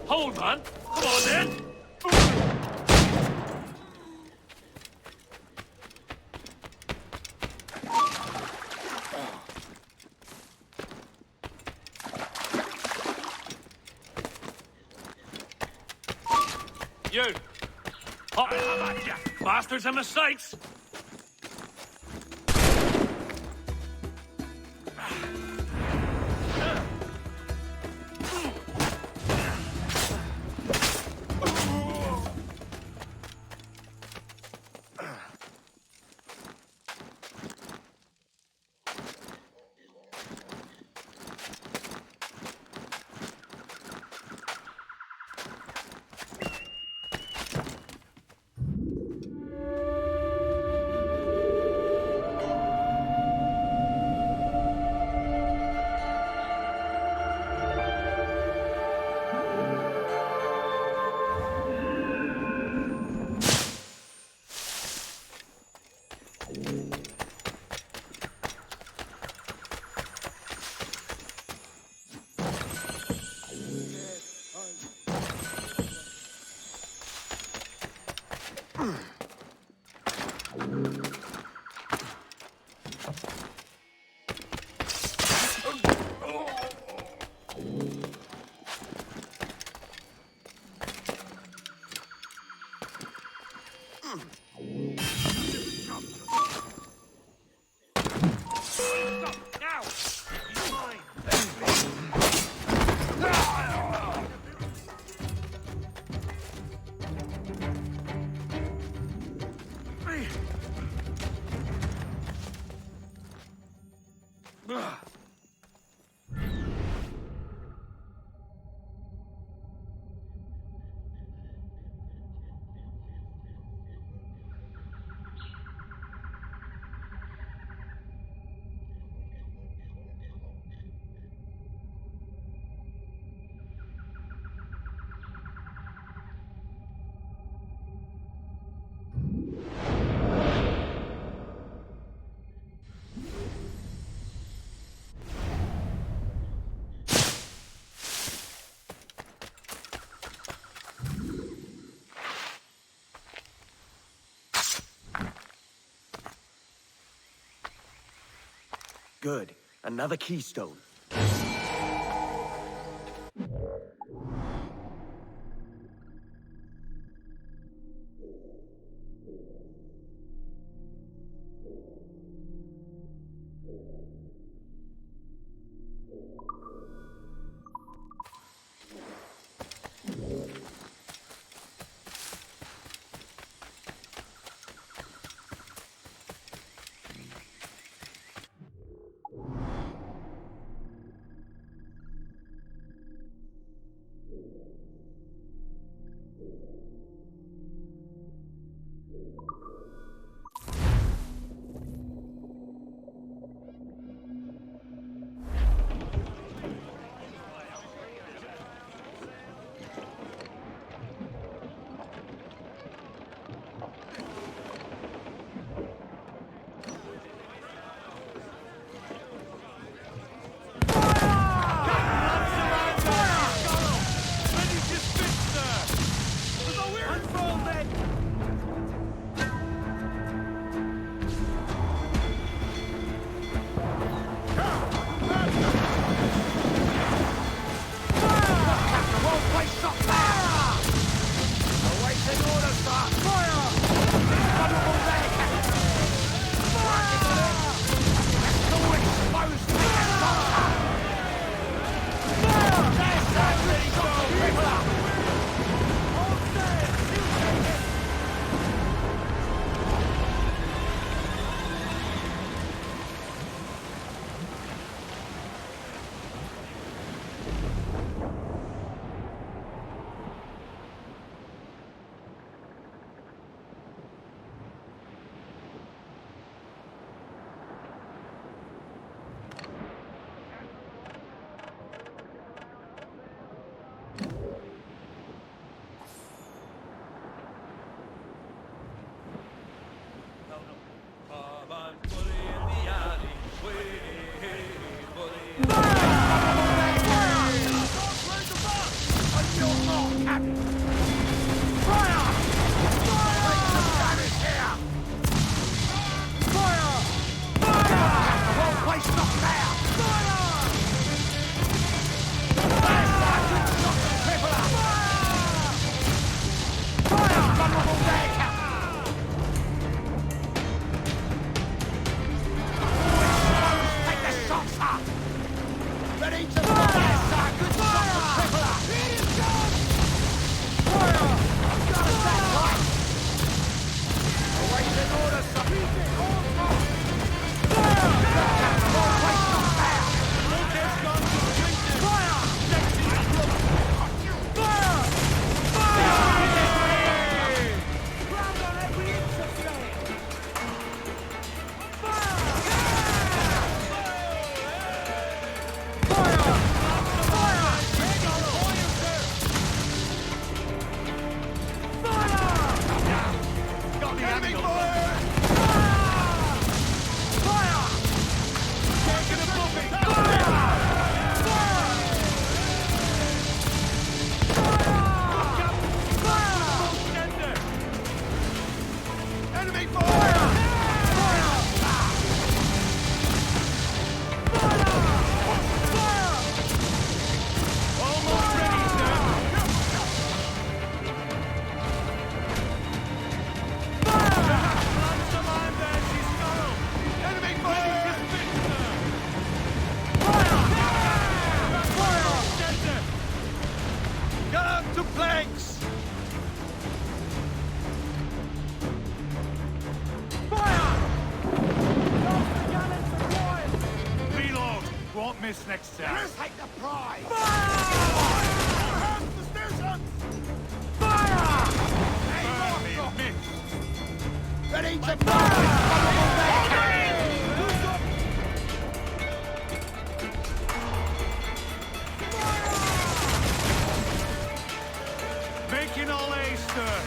Hold on. Come on, then. You. Hop at ya. Bastards and mistakes. Good. Another keystone. Won't miss next time. Let's take the prize! Ready to Making all A, sir.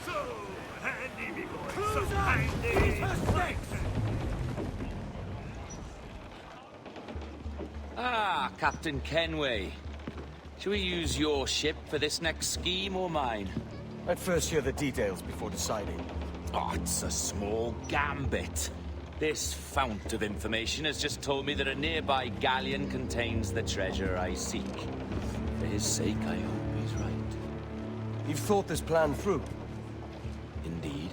So handy, me boy. So handy. Ah, Captain Kenway. Shall we use your ship for this next scheme or mine? I'd first hear the details before deciding. Oh, it's a small gambit. This fount of information has just told me that a nearby galleon contains the treasure I seek. For his sake, I hope he's right. You've thought this plan through? Indeed.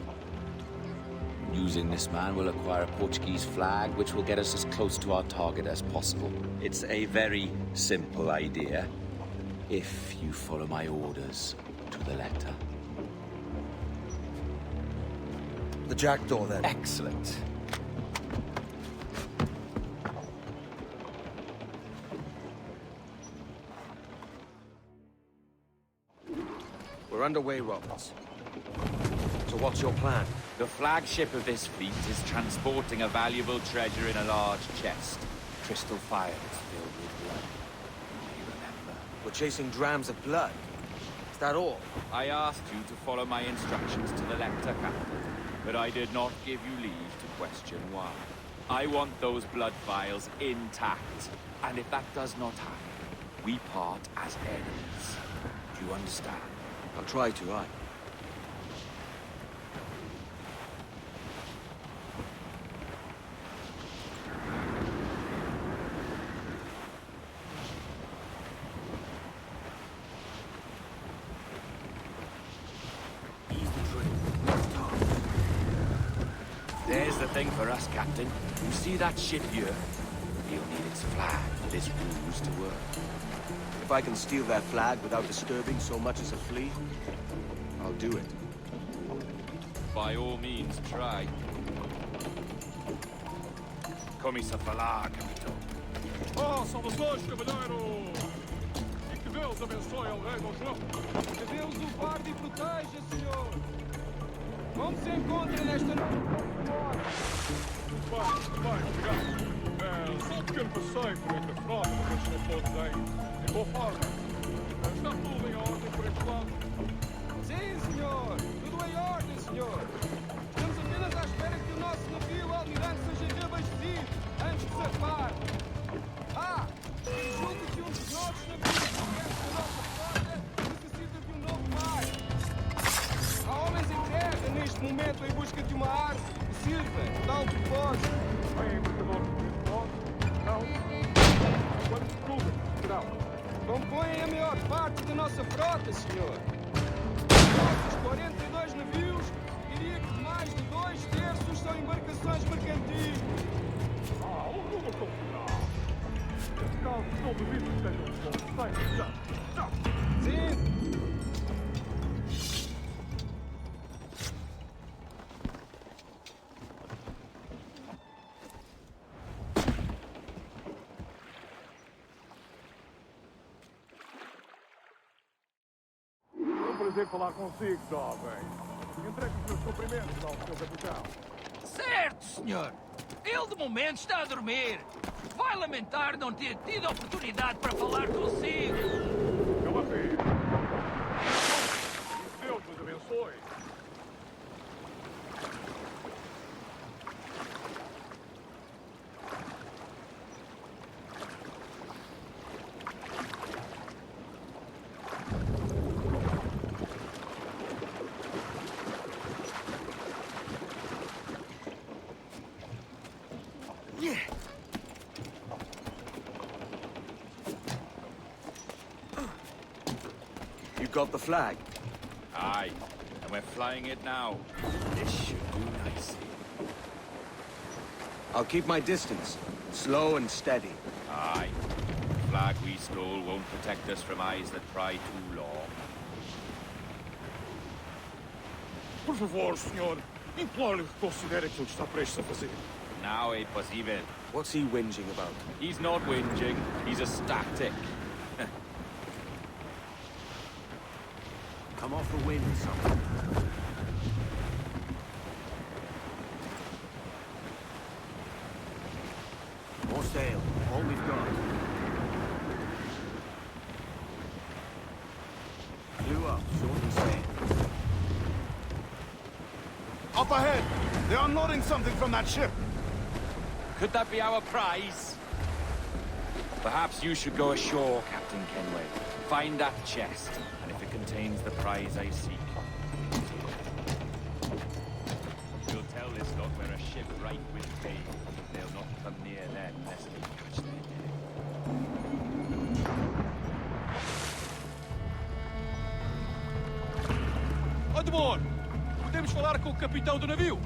Using this man, we'll acquire a Portuguese flag, which will get us as close to our target as possible. It's a very simple idea, if you follow my orders to the letter. The jackdaw, then. Excellent. We're underway, Roberts. So what's your plan? The flagship of this fleet is transporting a valuable treasure in a large chest. Crystal phials filled with blood. You remember? We're chasing drams of blood. Is that all? I asked you to follow my instructions to the letter, Captain, but I did not give you leave to question why. I want those blood vials intact, and if that does not happen, we part as enemies. Do you understand? I'll try to, aye. There's the thing for us, Captain. You see that ship here? We'll need its flag for this ruse to work. If I can steal that flag without disturbing so much as a flea, I'll do it. By all means, try. Come-se a falar, capitão. Oh, saudações, cavalheiro! E que Deus abençoe ao rei Dom João. Que Deus o guarde e proteja, senhor. Como se encontra nesta noite? Muito bem, obrigado. Só um pequeno passeio por entre a frota, mas não todos em boa forma. Está tudo em ordem por este lado? Sim, senhor. Tudo em ordem, senhor. Estamos apenas à espera que o nosso navio almirante seja reabastecido antes de zarpar. Ah! Julgo que um dos nossos navios da nossa frota necessita de um novo mar. Há homens em terra neste momento em busca de uma arma que sirva de tal propósito. Bem, embarcador, não. Quanto tudo, não. Compõem a maior parte da nossa frota, senhor. Dos nossos 42 navios, diria que mais de 2/3 são embarcações mercantis. Ah, o número considerável. Neste caso, não duvido que estejam bons. Já. Sim. É um prazer falar consigo, jovem. Entregue os meus cumprimentos ao seu capitão. Certo, senhor. Ele de momento está a dormir. Vai lamentar não ter tido a oportunidade para falar consigo. Calma aí. Deus nos abençoe. You got the flag? Aye, and we're flying it now. This should do nicely. I'll keep my distance. Slow and steady. Aye. The flag we stole won't protect us from eyes that pry too long. Por favor, senhor. Imploro-lhe que considere aquilo que está prestes a fazer. Now é possível. What's he whinging about? He's not whinging, he's ecstatic. Come off the wind, son. More sail. All we've got. Clew up, shorten sail. Up ahead! They're unloading something from that ship. Could that be our prize? Perhaps you should go ashore, Captain Kenway. Find that chest, and if it contains the prize I seek, you'll tell this lot we're a ship right with pay. They'll not come near them lest they catch their death. Admor, podemos falar com o capitão do navio?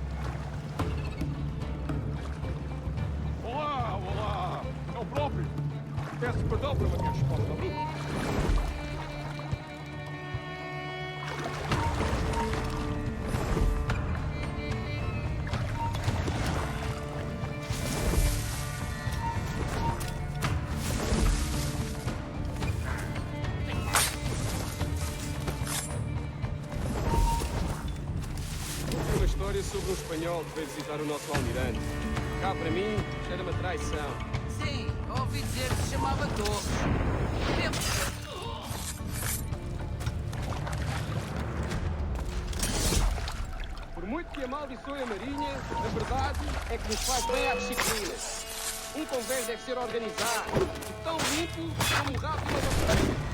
Olá, olá. É o próprio. Peço perdão pela minha resposta abrupta. Uma história sobre um espanhol que veio visitar o nosso almirante. Cá para mim, cheira-me a traição. Sim, ouvi dizer que se chamava Torres. Por muito que amaldiçoe a marinha, a verdade é que nos faz bem à disciplina. Um convés deve ser organizado, e tão limpo como o rabo de uma bactéria.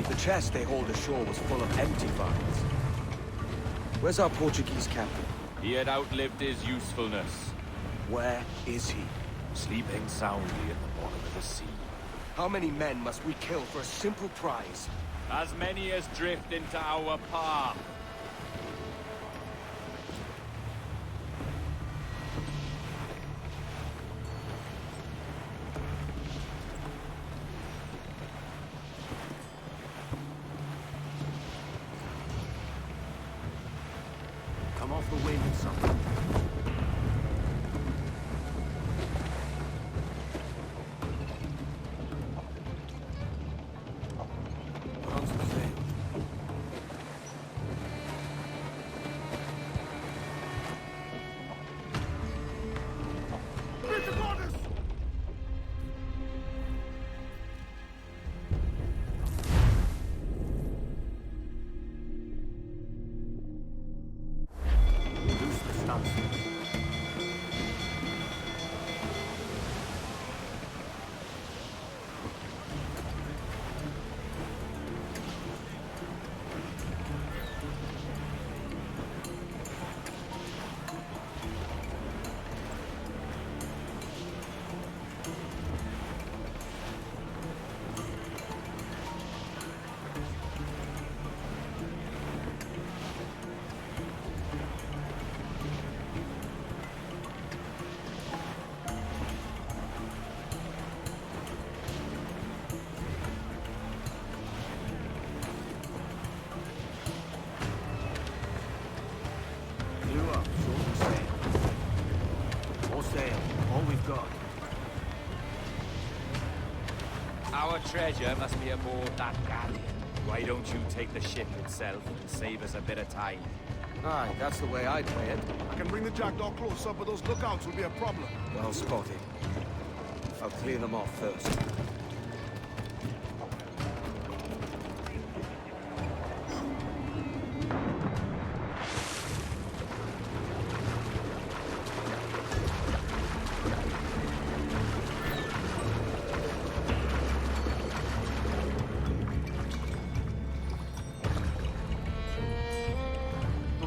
The chest they hauled ashore was full of empty vials. Where's our Portuguese captain? He had outlived his usefulness, Where is he? sleeping soundly at the bottom of the sea. How many men must we kill for a simple prize? As many as drift into our path. Come off the wind, son. Put on some sail. Loose the stunts. Blew up, short and sail. More sail, all we've got. Our treasure must be aboard that galleon. Why don't you take the ship itself and save us a bit of time? Aye, that's the way I'd play it. I can bring the jackdaw closer, but those lookouts will be a problem. Well spotted. I'll clear them off first.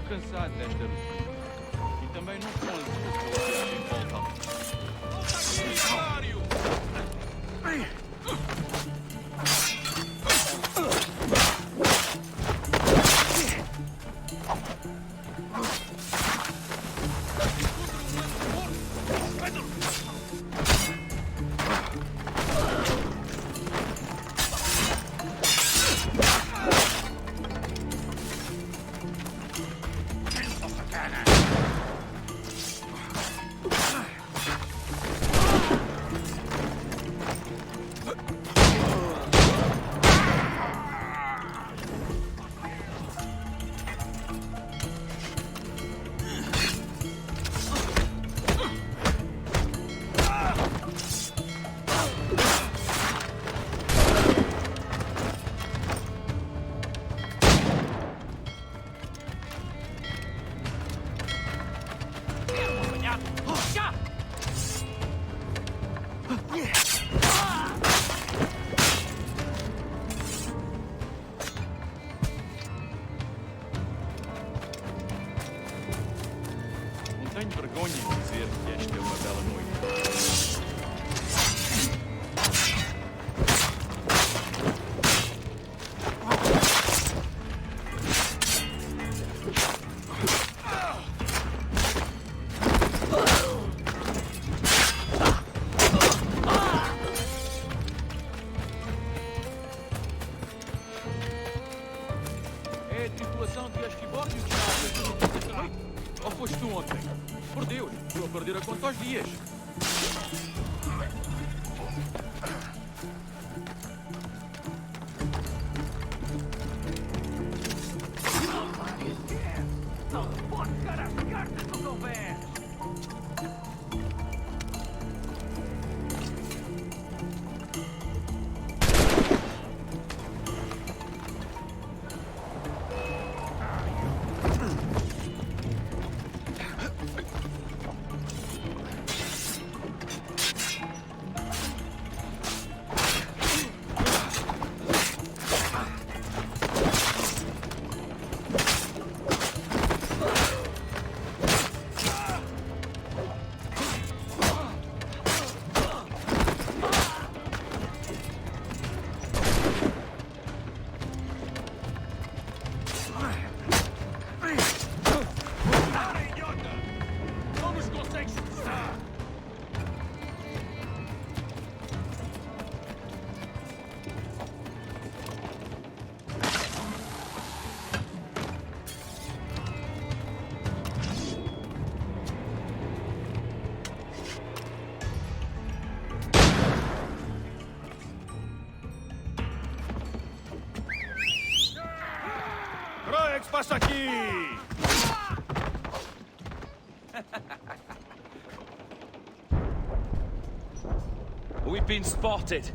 Cansado desta rotina. E também não conto com a viagem em volta. Volta aqui, Mário! Tenho vergonha de dizer que esta é uma bela noite. É a tripulação de Asquibórdio que está a... Ou foste tu ontem? Por Deus, estou a perder a conta aos dias. Não pode ficar às cartas do governo! que passa aqui? We've been spotted.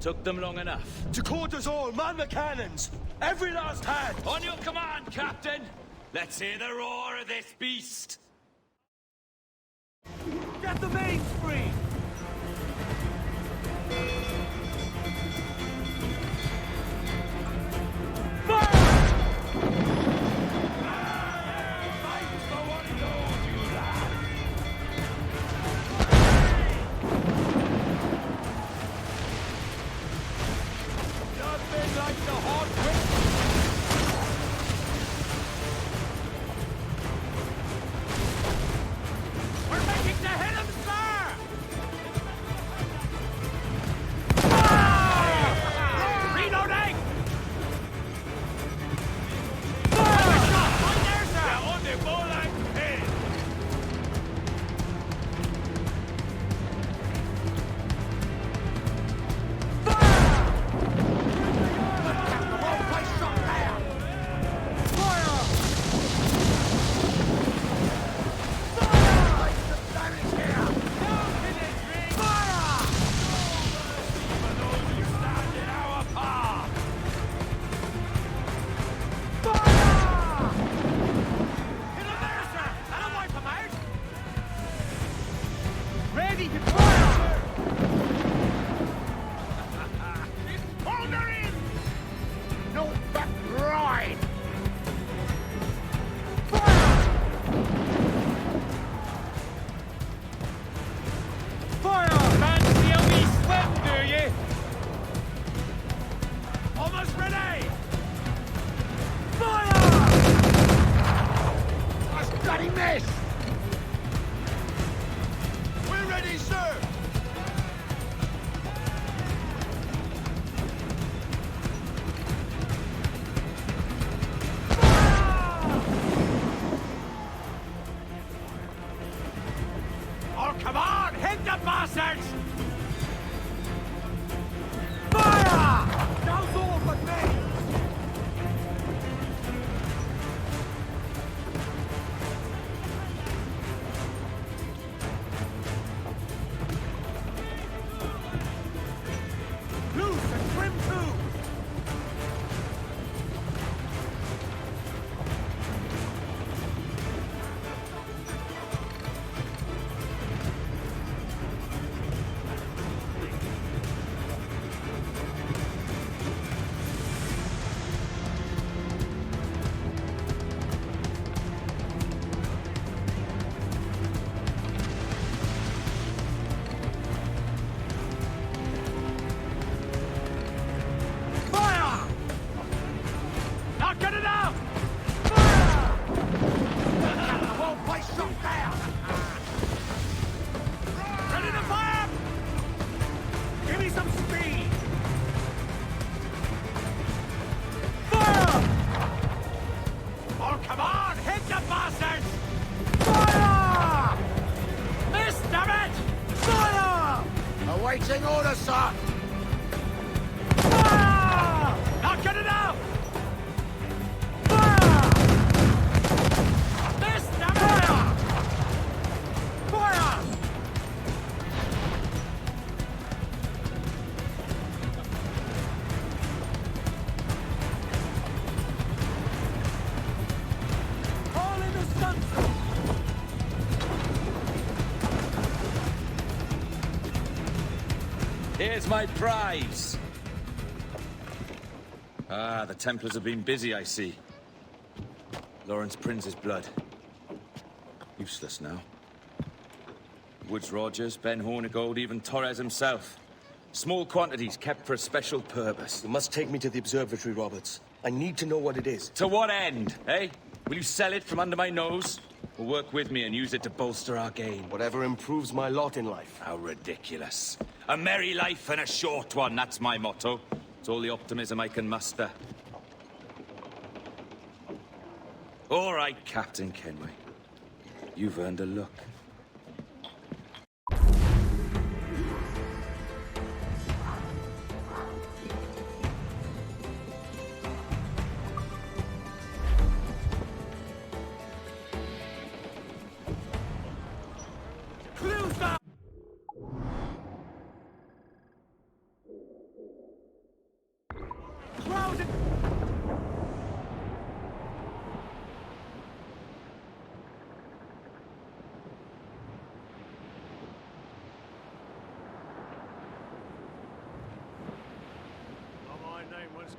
Took them long enough. To quarters all, man the cannons! Every last hand! On your command, Captain! Let's hear the roar of this beast! Get the mains free! We're making to hit him, sir! Hold her in! No back ride! Fancy a wee swim, do ye? Almost ready! That's bloody miss! We're ready, sir! Oh, come on! Hit the bastards! Now's all but me! Loose and trim too! Not good enough! Whole place shut down! Ready to fire! Give me some speed! Oh, come on! Hit the bastards! Miss, damn it! Awaiting orders, sir! Not good enough! Miss, damn it! All in the sunset! Here's my prize. Ah, the Templars have been busy, I see. Lawrence Prince's blood. Useless now. Woods Rogers, Ben Hornigold, even Torres himself. Small quantities kept for a special purpose. You must take me to the observatory, Roberts. I need to know what it is. To what end, eh? Will you sell it from under my nose? Or work with me and use it to bolster our gain? Whatever improves my lot in life. How ridiculous. A merry life and a short one, that's my motto. It's all the optimism I can muster. All right, Captain Kenway. You've earned a look.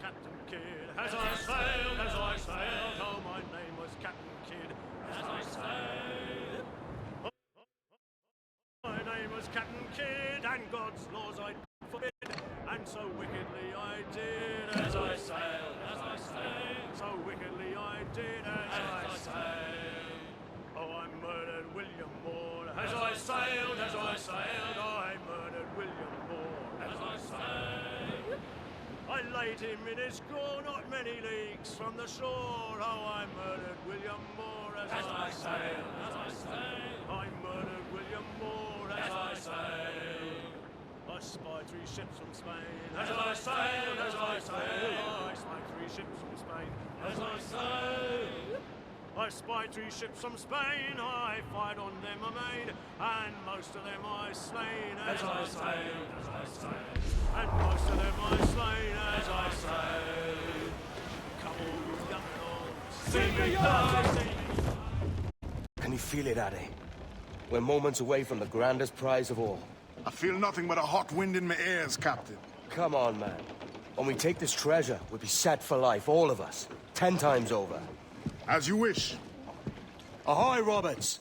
Captain Kidd, as I sailed, oh, my name was Captain Kidd, as I sailed. My name was Captain Kidd, and God's laws I forbid, and so wickedly I did, as I sailed, so wickedly I did, as I sailed. Oh, I murdered William Moore, as I sailed, oh, I murdered William Moore, as I sailed. I laid him in his gore, not many leagues from the shore. Oh, I murdered William Moore, as I sailed, I murdered William Moore, as I sailed. I spied 3 ships from Spain, as I sailed, I spied 3 ships from Spain, as I sailed. I spied 3 ships from Spain, I fired on them amain, and most of them I slain, as I sailed, and most of them I slain, as I sailed. Come on, you young and old, sing me, sing me. Can you feel it, Addy? We're moments away from the grandest prize of all. I feel nothing but a hot wind in my ears, Captain. Come on, man. When we take this treasure, we'll be set for life, all of us. 10 times over. As you wish. Ahoy, Roberts!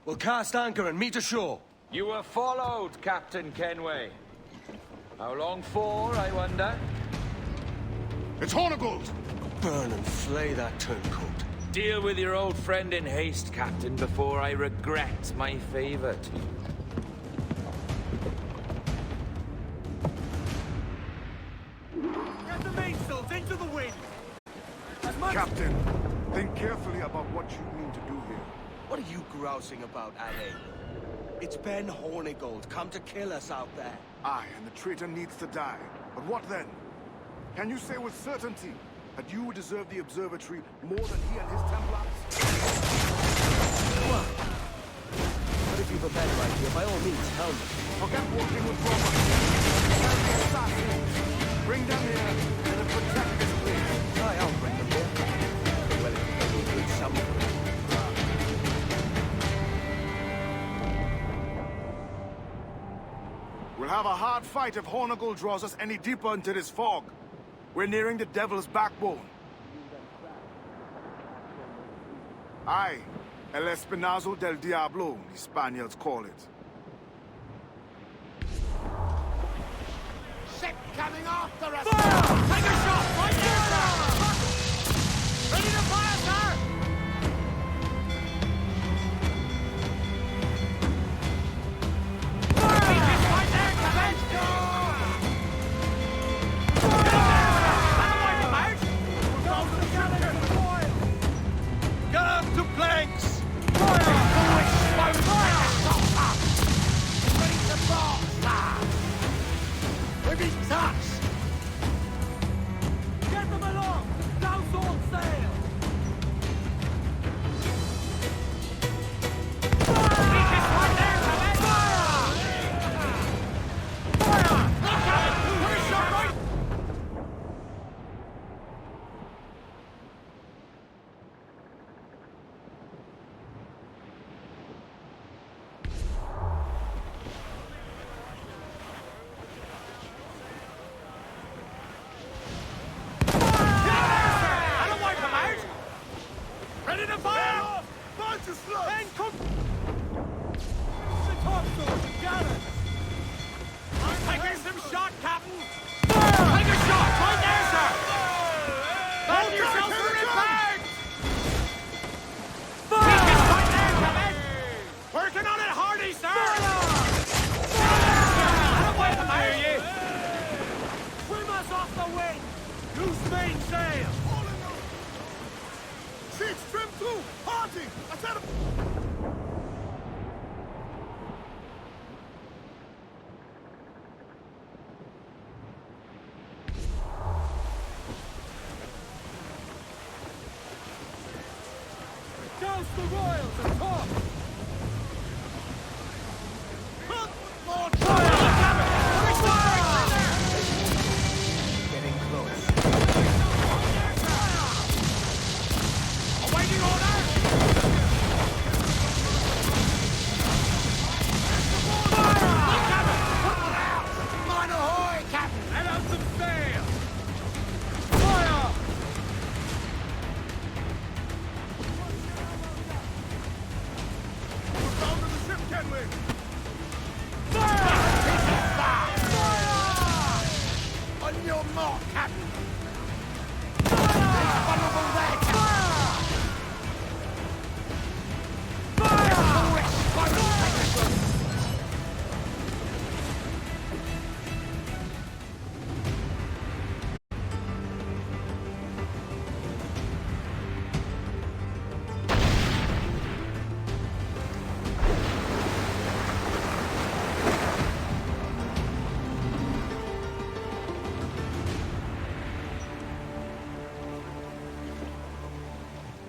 We'll cast anchor and meet ashore. You were followed, Captain Kenway. How long for, I wonder? It's Hornigold! Burn and flay that turncoat. Deal with your old friend in haste, Captain, before I regret my favor to you. Get the mainsails into the wind! Captain, think carefully about what you mean to do here. What are you grousing about, Ale? It's Ben Hornigold, come to kill us out there. Aye, and the traitor needs to die. But what then? Can you say with certainty that you deserve the observatory more than he and his Templars? But if you've a better idea, by all means, tell me. Forget working with robbers. Tell the assassins. Bring them here and protect this place. Aye, I'll bring them here. Well, if you do something. We'll have a hard fight if Hornigold draws us any deeper into this fog. We're nearing the devil's backbone. Aye, El Espinazo del Diablo, the Spaniards call it. Ship coming after us! Fire! Take a shot! Right there, sir! Ready to fire, sir! Right there, Captain! Get up to planks! Ready to box, sir! We've been touched! Get them along! Douse all sail! Beaches right there, Captain! Fire! Look, Captain! Put a shot right! Ready to fire! Bunch of slugs! And cook! The topsails and gallants! I'm taking some shot, Captain! Take a shot! Right there, sir! Hold yourselves for impact! Beacon right there, Captain! Working on it hardy, sir! I don't want to hear you! Swim us off the wind! Loose mainsail! Sheets trim too! Parting! I said Douse the royals and talk! More fire! Getting close. Awaiting orders! Mine ahoy, Captain! Let out some sail! Fire! we're down to the ship, Kenway! Fire! On your mark, Captain! Fire! Vulnerable there, Captain!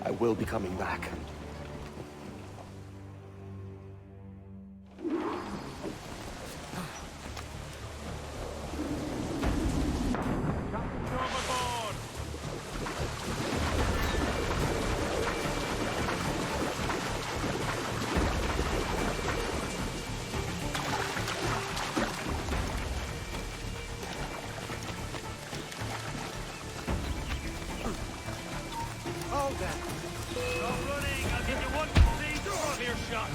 I will be coming back. shot.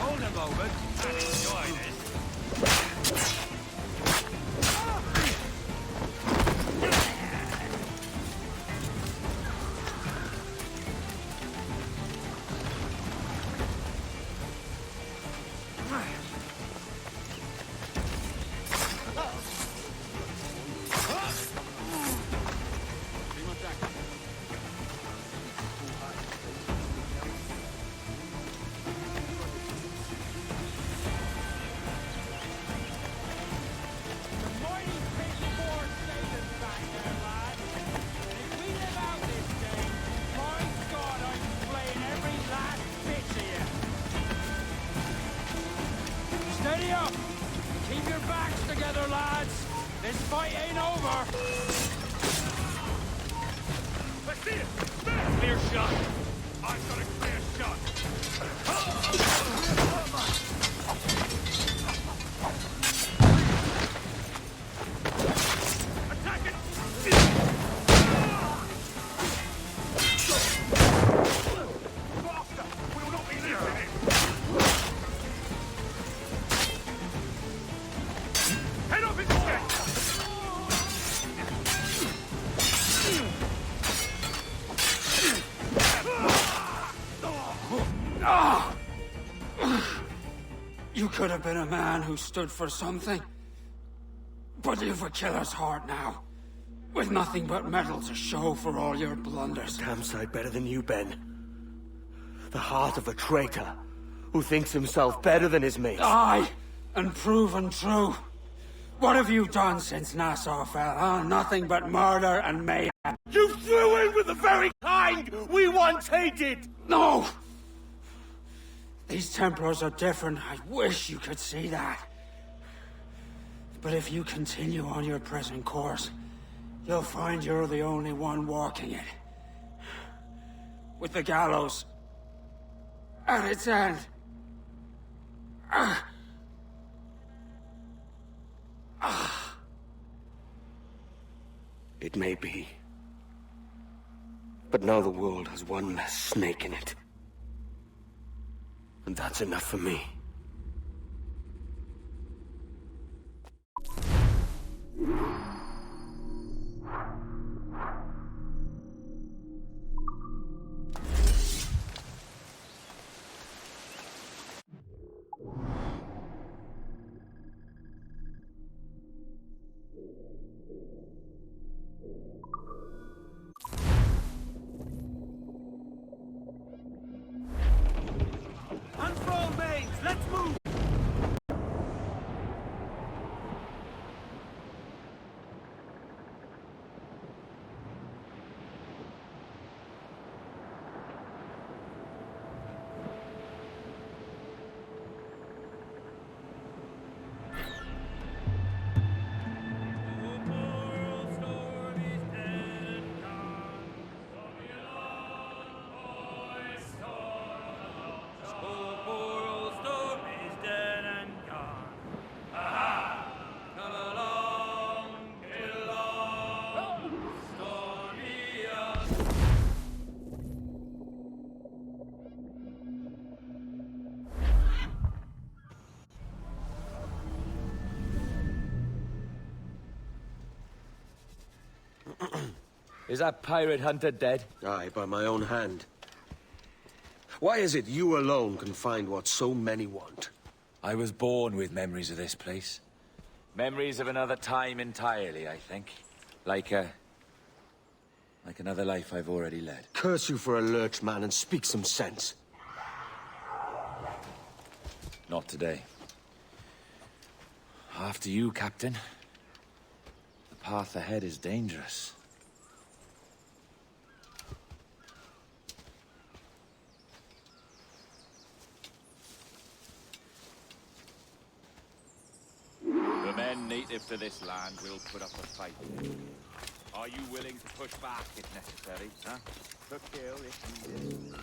Hold a moment and enjoy this. Steady up! Keep your backs together, lads! This fight ain't over! Let's see it! Clear shot! I've got a clear shot. Attack it! Faster! We will not be losing it! Head off its chest! You could have been a man who stood for something. But you've a killer's heart now. With nothing but metal to show for all your blunders. Damn sight better than you, Ben. The heart of a traitor who thinks himself better than his mates. Aye, and proven true. What have you done since Nassau fell, huh? Nothing but murder and mayhem. You threw in with the very kind we once hated! No! These Templars are different. I wish you could see that. But if you continue on your present course, you'll find you're the only one walking it. With the gallows at its end. It may be. But now the world has one less snake in it. And that's enough for me. Unfurl mains! Let's move! Is that pirate hunter dead? Aye, by my own hand. Why is it you alone can find what so many want? I was born with memories of this place. Memories of another time entirely, I think. Like another life I've already led. Curse you for a lurch, man, and speak some sense. Not today. After you, Captain. The path ahead is dangerous. native to this land will put up a fight. Are you willing to push back if necessary, huh? To kill if needed?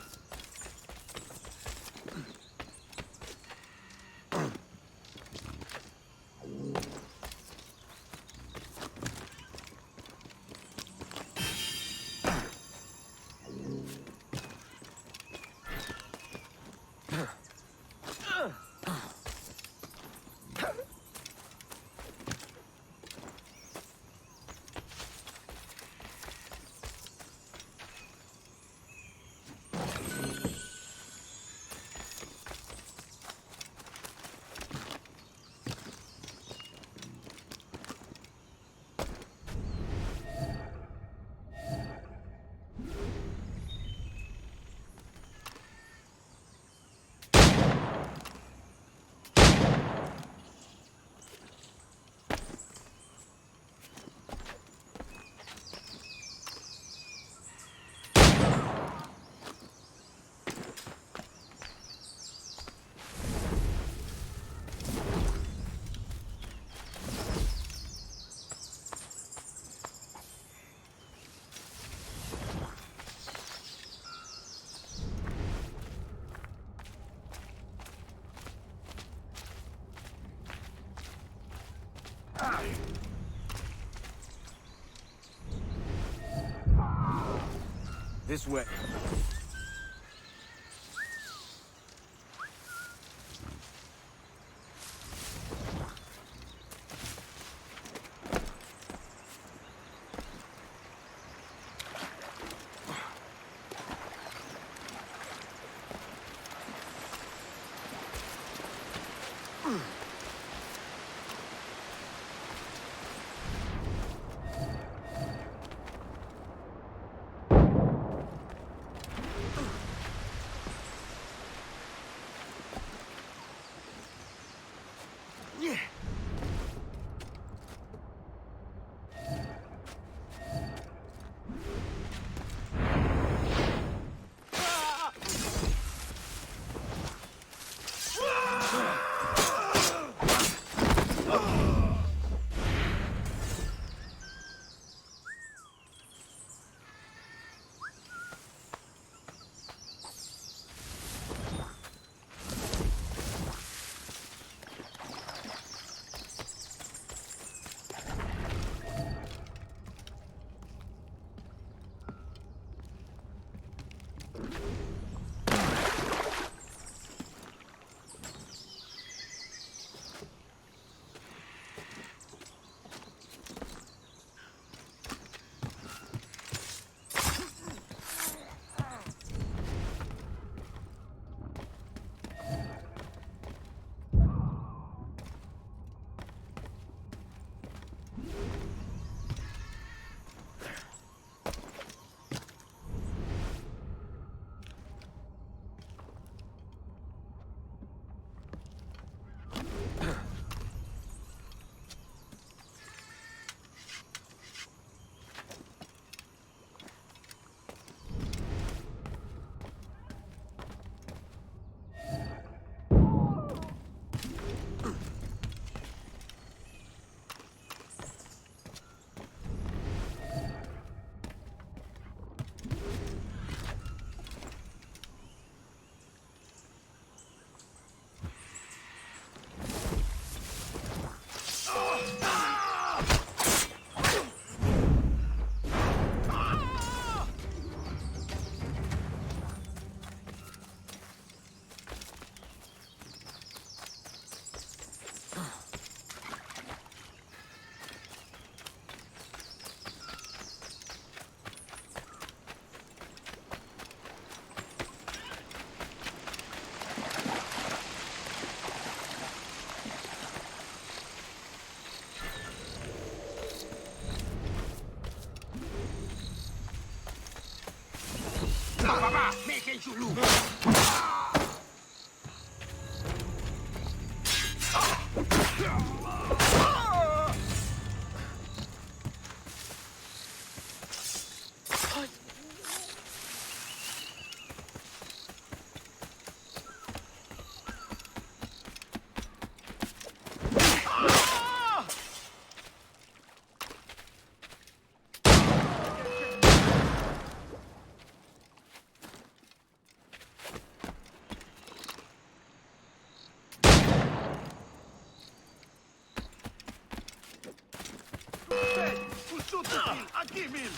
This way. Aqui, Mil!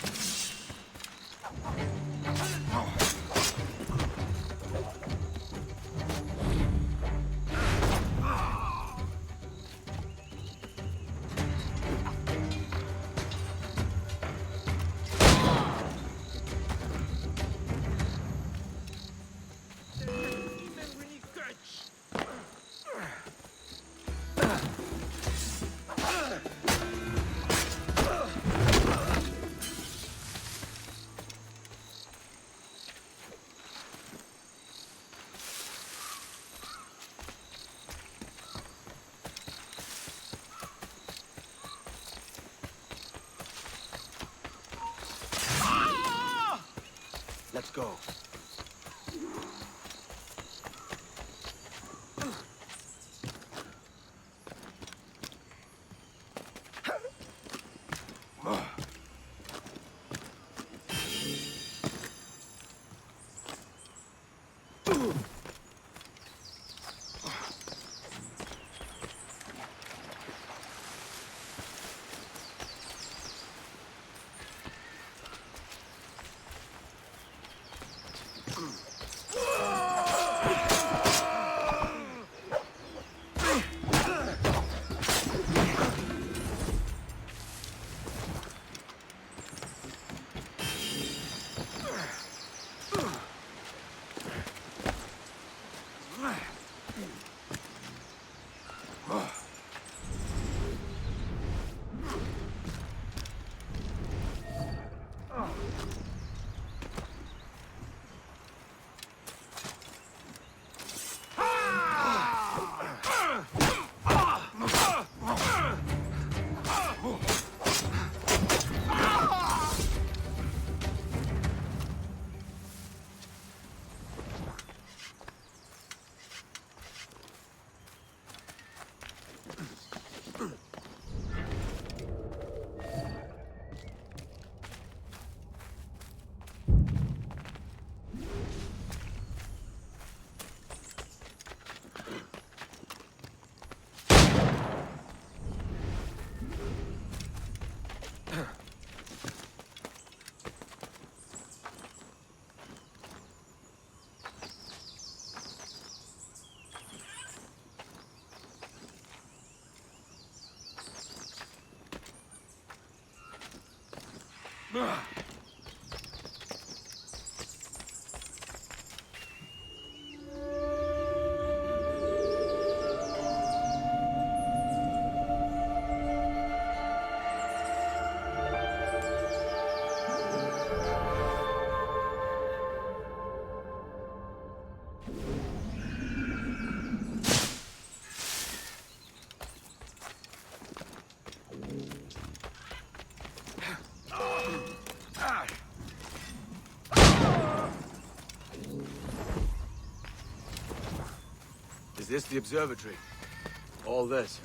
Let's go. Is this the observatory? All this?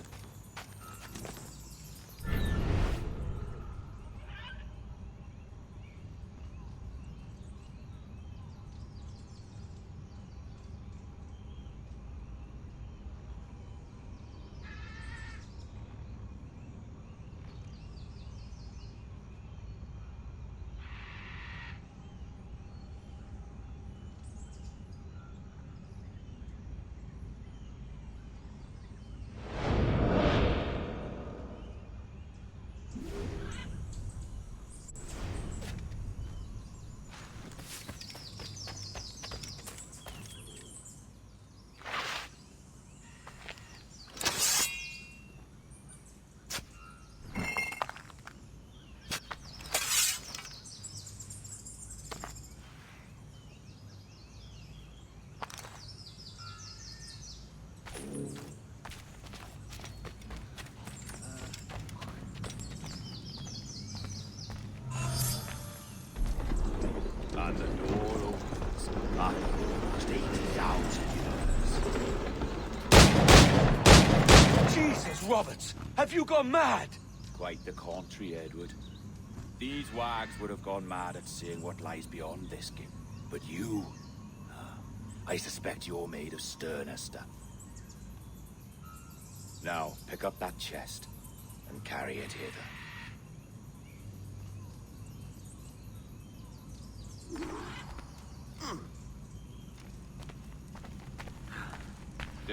And the door opens after almost 80,000 years. Jesus, Roberts! Have you gone mad? Quite the contrary, Edward. These wags would have gone mad at seeing what lies beyond this gift. But you... I suspect you're made of sterner stuff. Now, pick up that chest and carry it hither.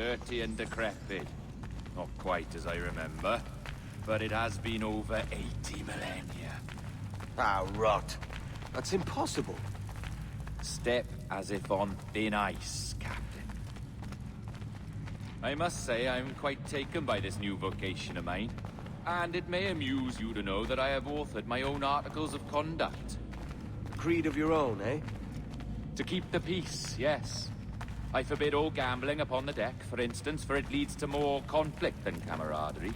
dirty and decrepit. Not quite as I remember, but it has been over 80 millennia. Ah, rot. That's impossible. Step as if on thin ice, Captain. I must say I'm quite taken by this new vocation of mine. And it may amuse you to know that I have authored my own articles of conduct. A creed of your own, eh? To keep the peace, yes. I forbid all gambling upon the deck, for instance, for it leads to more conflict than camaraderie.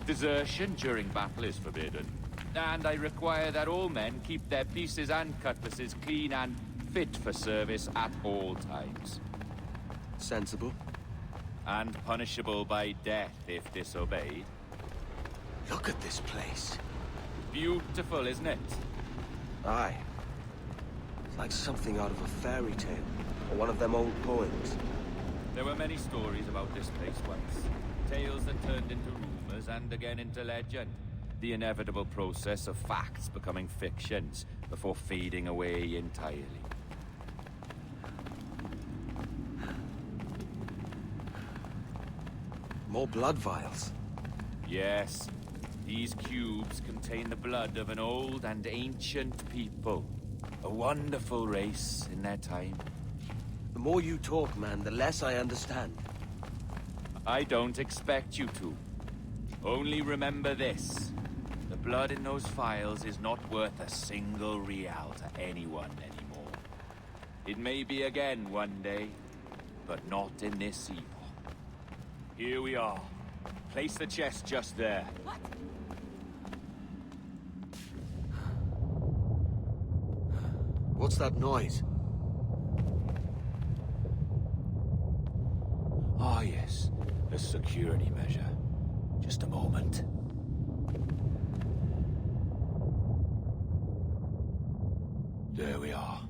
Desertion during battle is forbidden. And I require that all men keep their pieces and cutlasses clean and fit for service at all times. Sensible. And punishable by death if disobeyed. Look at this place. Beautiful, isn't it? Aye. It's like something out of a fairy tale, or one of them old poems. There were many stories about this place once. Tales that turned into rumors and again into legend. The inevitable process of facts becoming fictions before fading away entirely. More blood vials. Yes. These cubes contain the blood of an old and ancient people. A wonderful race in their time. The more you talk, man, the less I understand. I don't expect you to. Only remember this. The blood in those files is not worth a single real to anyone anymore. It may be again one day, but not in this epoch. Here we are. Place the chest just there. What? What's that noise? Ah, yes. A security measure. Just a moment. There we are.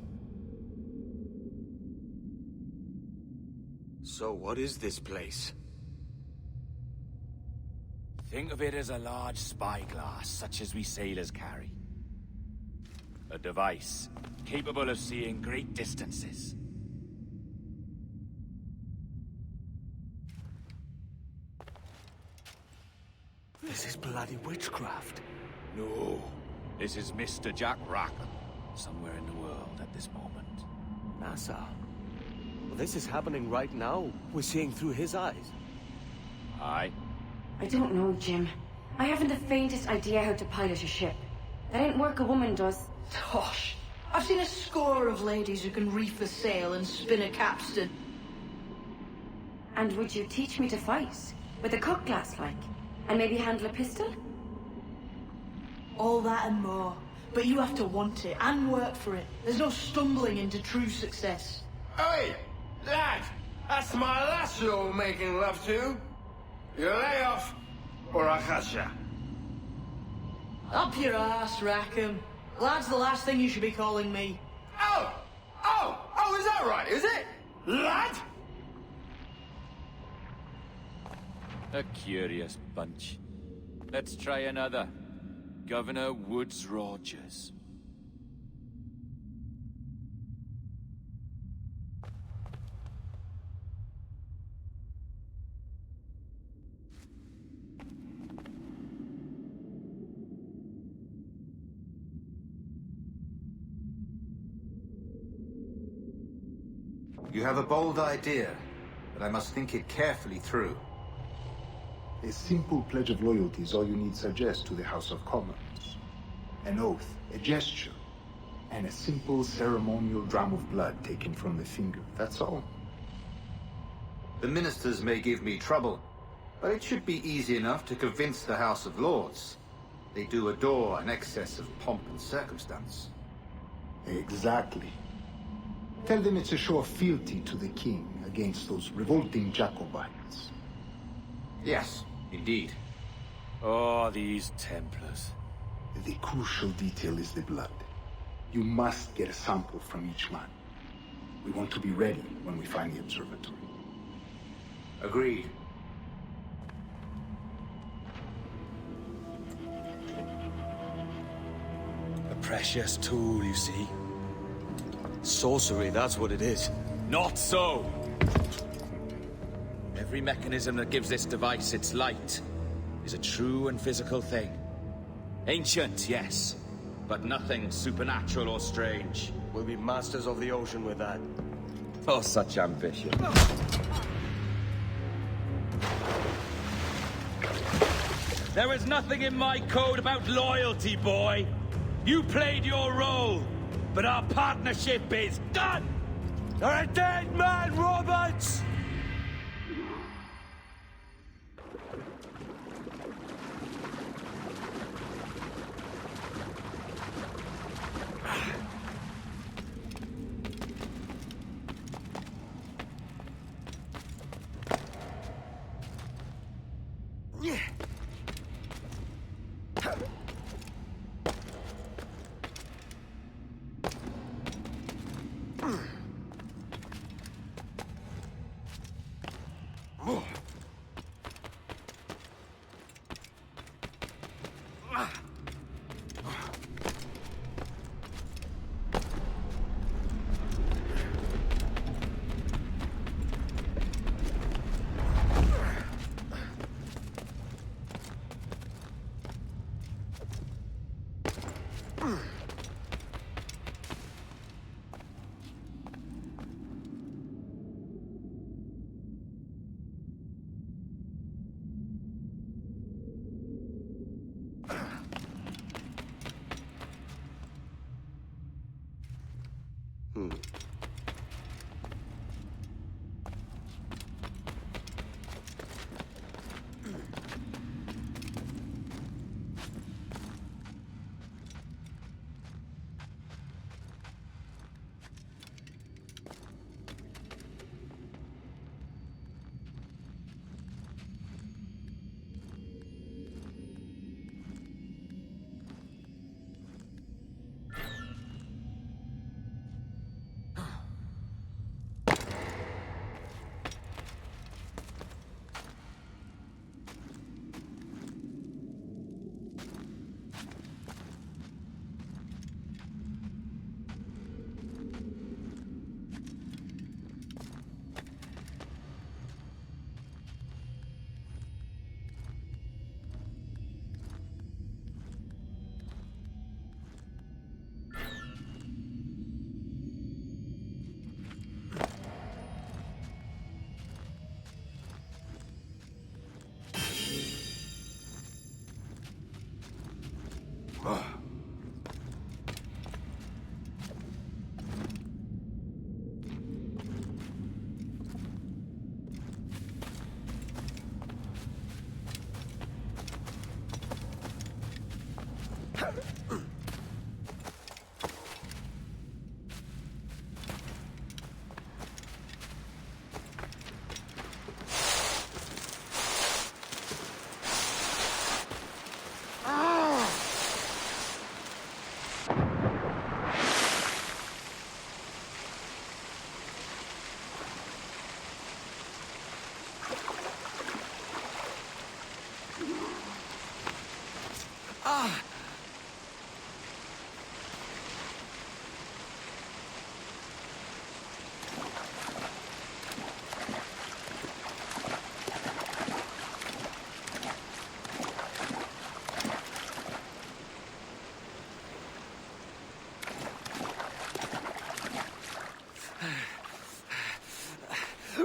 So what is this place? Think of it as a large spyglass, such as we sailors carry. A device capable of seeing great distances. This is bloody witchcraft. No, this is Mr. Jack Rackham, somewhere in the world at this moment. NASA. Well, this is happening right now. We're seeing through his eyes. Aye. I don't know, Jim. I haven't the faintest idea how to pilot a ship. That ain't work a woman does. Tosh. I've seen a score of ladies who can reef a sail and spin a capstan. And would you teach me to fight? With a cut glass, like? And maybe handle a pistol? All that and more. But you have to want it and work for it. There's no stumbling into true success. Hey, lad! That's my lass you're making love to. You lay off, or I'll catch ya. Up your ass, Rackham. Lad's the last thing you should be calling me. Oh, is that right, is it? Lad? A curious bunch. Let's try another. Governor Woods Rogers. You have a bold idea, but I must think it carefully through. A simple pledge of loyalty is all you need suggest to the House of Commons. An oath, a gesture, and a simple ceremonial dram of blood taken from the finger. That's all. The ministers may give me trouble, but it should be easy enough to convince the House of Lords. They do adore an excess of pomp and circumstance. Exactly. Tell them it's a show of fealty to the king against those revolting Jacobites. Yes, indeed. Oh, these Templars. The crucial detail is the blood. You must get a sample from each man. We want to be ready when we find the observatory. Agreed. A precious tool, you see. Sorcery, that's what it is. Not so! Every Every mechanism that gives this device its light is a true and physical thing. Ancient, yes, but nothing supernatural or strange. We'll be masters of the ocean with that. Oh, such ambition. There was nothing in my code about loyalty, boy. You played your role, but our partnership is done! You're a dead man, Roberts!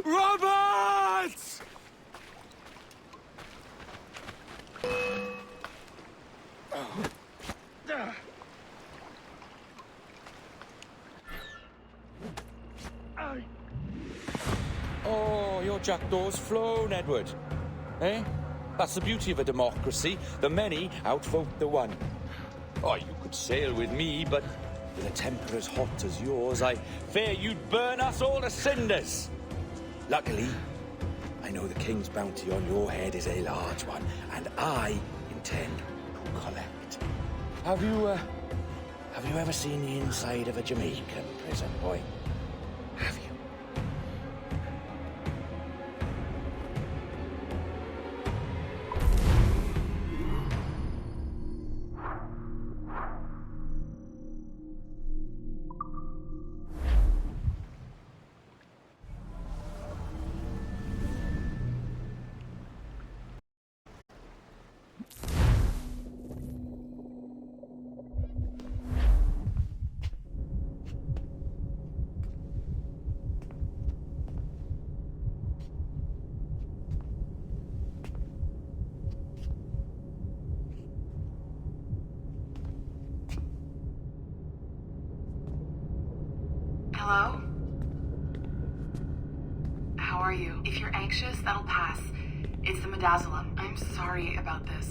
Roberts! Oh, your jackdaw's flown, Edward. Eh? That's the beauty of a democracy. The many outvote the one. Oh, you could sail with me, but with a temper as hot as yours, I fear you'd burn us all to cinders. Luckily, I know the king's bounty on your head is a large one, and I intend to collect. Have you ever seen the inside of a Jamaican prison, boy? Have you? Hello? How are you? If you're anxious, that'll pass. It's the midazolam. I'm sorry about this,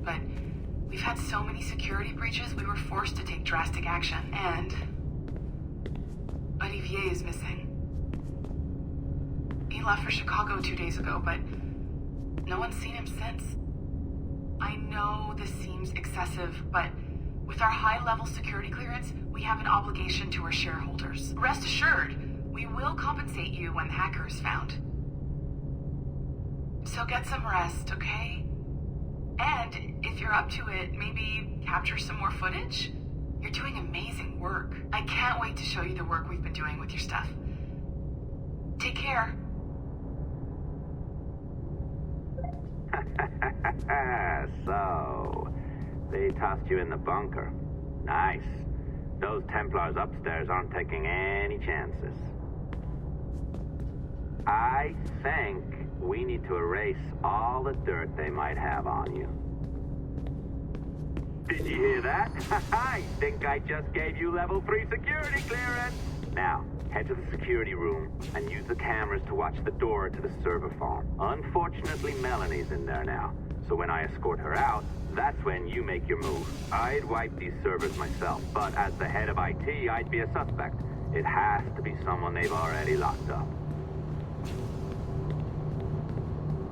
but we've had so many security breaches, we were forced to take drastic action, and Olivier is missing. He left for Chicago 2 days ago, but no one's seen him since. I know this seems excessive, but with our high-level security clearance, we have an obligation to our shareholders. Rest assured, we will compensate you when the hacker is found. So get some rest, okay? And if you're up to it, maybe capture some more footage? You're doing amazing work. I can't wait to show you the work we've been doing with your stuff. Take care. So, they tossed you in the bunker. Nice. Those Templars upstairs aren't taking any chances. I think we need to erase all the dirt they might have on you. Did you hear that? I think I just gave you level 3 security clearance. Now, head to the security room and use the cameras to watch the door to the server farm. Unfortunately, Melanie's in there now. So when I escort her out, that's when you make your move. I'd wipe these servers myself, but as the head of IT, I'd be a suspect. It has to be someone they've already locked up.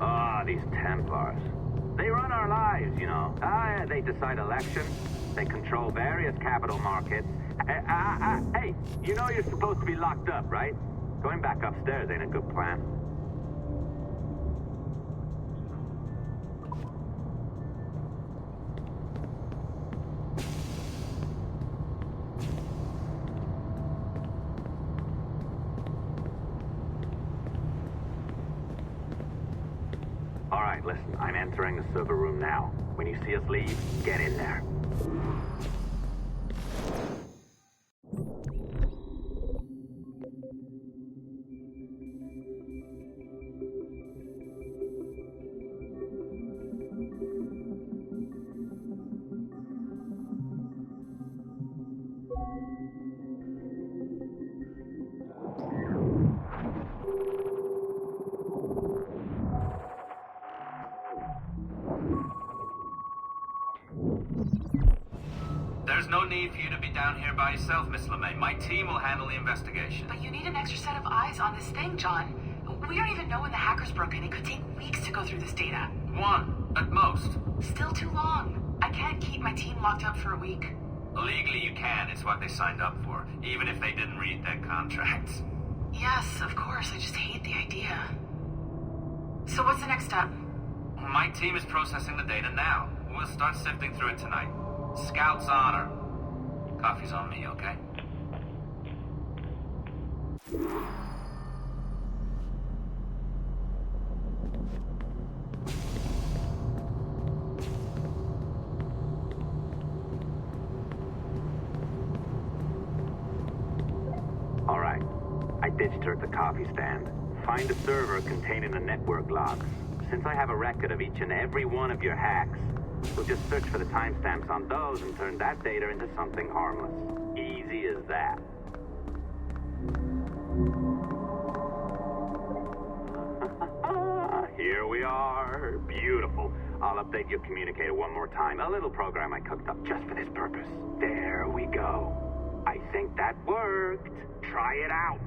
Ah, these Templars. They run our lives, you know. They decide elections. They control various capital markets. Hey, you know you're supposed to be locked up, right? Going back upstairs ain't a good plan. All right, listen, I'm entering the server room now. When you see us leave, get in there. There's no need for you to be down here by yourself, Miss LeMay. My team will handle the investigation. But you need an extra set of eyes on this thing, John. We don't even know when the hackers broke in. It could take weeks to go through this data. 1, at most. Still too long. I can't keep my team locked up for a week. Legally you can. It's what they signed up for, even if they didn't read their contracts. Yes, of course. I just hate the idea. So what's the next step? My team is processing the data now. We'll start sifting through it tonight. Scout's honor. Coffee's on me, okay? All right. I ditched her at the coffee stand. Find a server containing the network logs. Since I have a record of each and every one of your hacks, we'll just search for the timestamps on those and turn that data into something harmless. Easy as that. Here we are. Beautiful. I'll update your communicator one more time. A little program I cooked up just for this purpose. There we go. I think that worked. Try it out.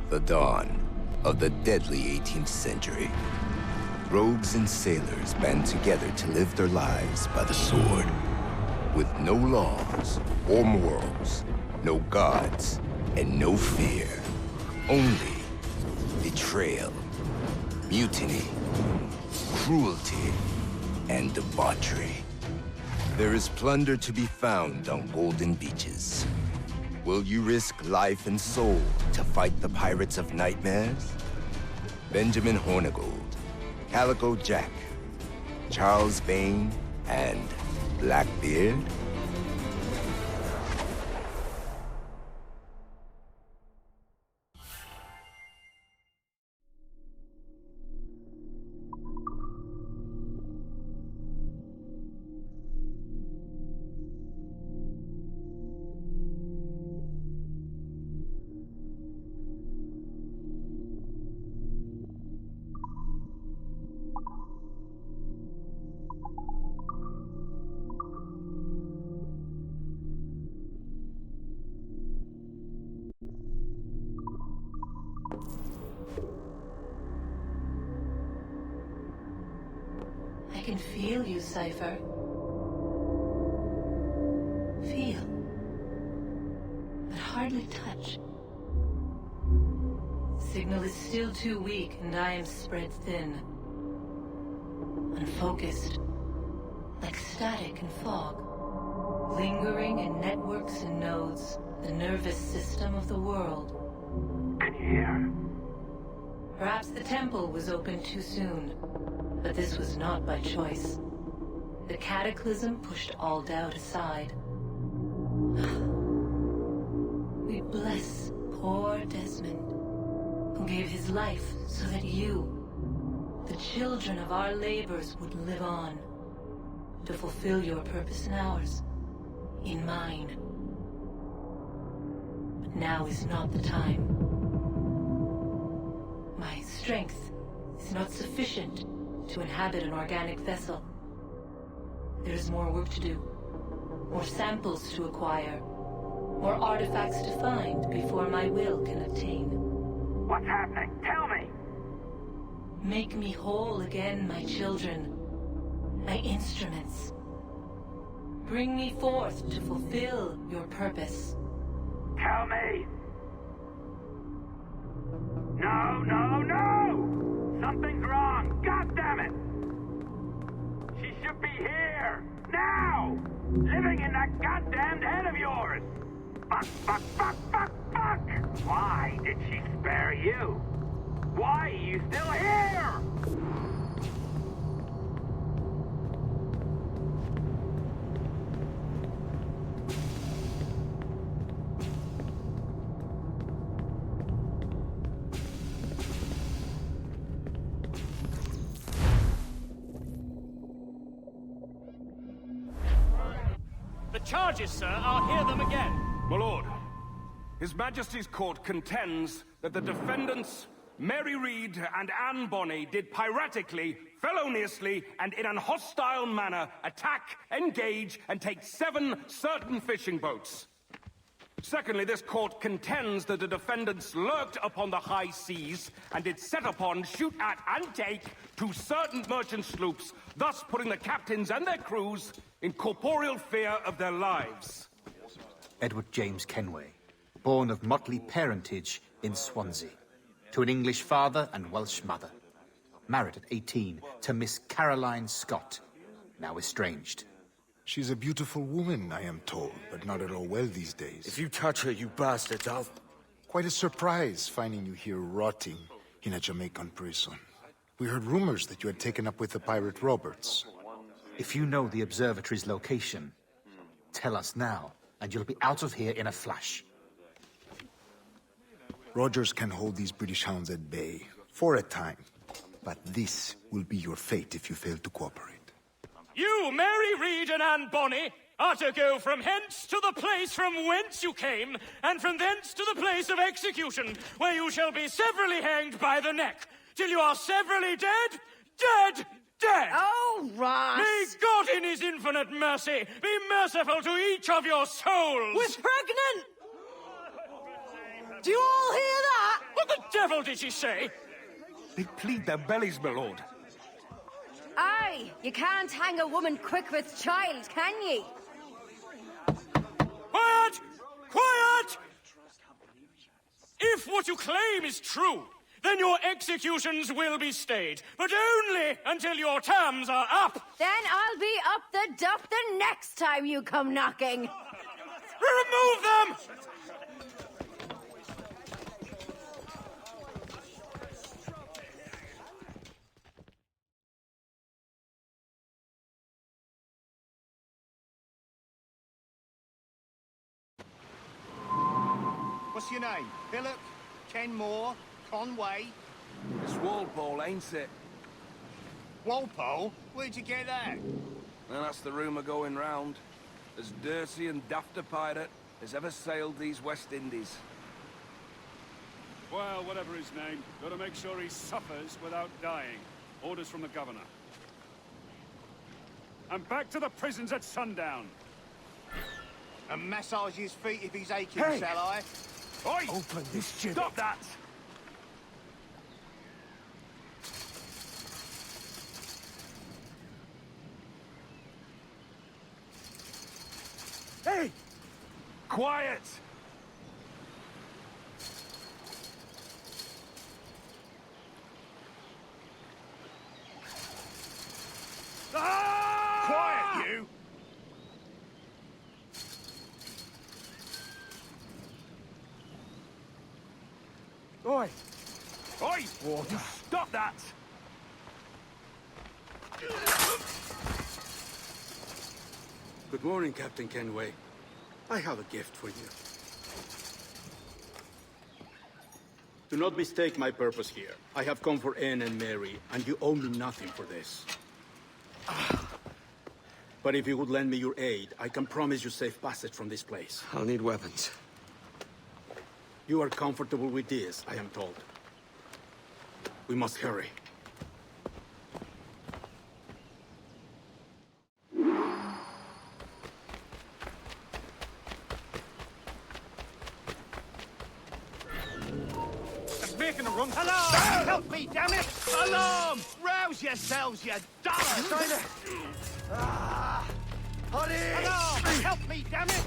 The dawn of the deadly 18th century. Rogues and sailors band together to live their lives by the sword. With no laws or morals, no gods, and no fear. Only betrayal, mutiny, cruelty, and debauchery. There is plunder to be found on golden beaches. Will you risk life and soul to fight the pirates of nightmares? Benjamin Hornigold, Calico Jack, Charles Vane, and Blackbeard? I can feel you, Cypher. Feel. But hardly touch. Signal is still too weak, and I am spread thin. Unfocused. Like static and fog. Lingering in networks and nodes. The nervous system of the world. Can you hear? Perhaps the temple was opened too soon. But this was not by choice. The cataclysm pushed all doubt aside. We bless poor Desmond, who gave his life so that you, the children of our labors, would live on, to fulfill your purpose and ours, in mine. But now is not the time. My strength is not sufficient to inhabit an organic vessel. There is more work to do, more samples to acquire, more artifacts to find before my will can obtain. What's happening? Tell me! Make me whole again, my children, my instruments. Bring me forth to fulfill your purpose. Tell me! No, no, no! Something's wrong! God damn it! She should be here! Now! Living in that goddamned head of yours! Fuck, fuck, fuck, fuck, fuck! Why did she spare you? Why are you still here? The charges, sir, I'll hear them again. My lord, His Majesty's court contends that the defendants, Mary Reed and Anne Bonny, did piratically, feloniously, and in an hostile manner attack, engage, and take 7 certain fishing boats. Secondly, this court contends that the defendants lurked upon the high seas and did set upon, shoot at, and take to certain merchant sloops, thus putting the captains and their crews in corporeal fear of their lives. Edward James Kenway, born of motley parentage in Swansea, to an English father and Welsh mother. Married at 18 to Miss Caroline Scott, now estranged. She's a beautiful woman, I am told, but not at all well these days. If you touch her, you bastards, I'll... Quite a surprise finding you here rotting in a Jamaican prison. We heard rumors that you had taken up with the pirate Roberts. If you know the observatory's location, tell us now, and you'll be out of here in a flash. Rogers can hold these British hounds at bay, for a time. But this will be your fate if you fail to cooperate. You, Mary Reed and Anne Bonny, are to go from hence to the place from whence you came, and from thence to the place of execution, where you shall be severally hanged by the neck, till you are severally dead, dead, dead! Oh, Ross! May God in his infinite mercy be merciful to each of your souls! We're pregnant! Do you all hear that? What the devil did she say? They plead their bellies, my lord. Aye, you can't hang a woman quick with child, can ye? Quiet! Quiet! If what you claim is true, then your executions will be stayed, but only until your terms are up. Then I'll be up the duff the next time you come knocking. Remove them! What's your name? Billock? Kenmore? Conway? It's Walpole, ain't it? Walpole? Where'd you get that? Well, that's the rumour going round. As dirty and daft a pirate as ever sailed these West Indies. Well, whatever his name, gotta make sure he suffers without dying. Orders from the governor. And back to the prisons at sundown. And massage his feet if he's aching, Hey! shall I? Oi! Open this gibbet. Stop that! Hey! Quiet! Quiet, you! Oi! Oi! Water. Stop that! Good morning, Captain Kenway. I have a gift for you. Do not mistake my purpose here. I have come for Anne and Mary, and you owe me nothing for this. But if you would lend me your aid, I can promise you safe passage from this place. I'll need weapons. You are comfortable with this, I am told. We must hurry. Making a run. Alarm! Help me, damn it! Alarm! Rouse yourselves, you dollars! Hurry! Alarm! Help me, damn it!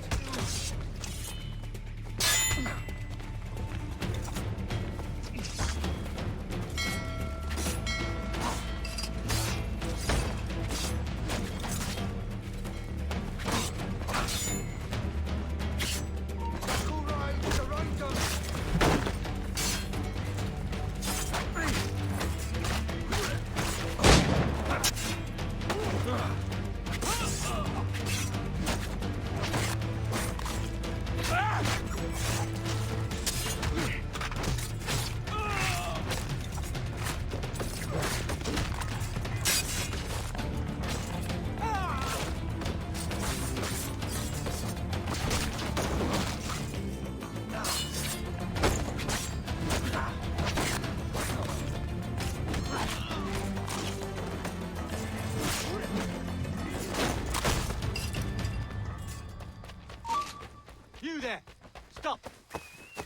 Stop!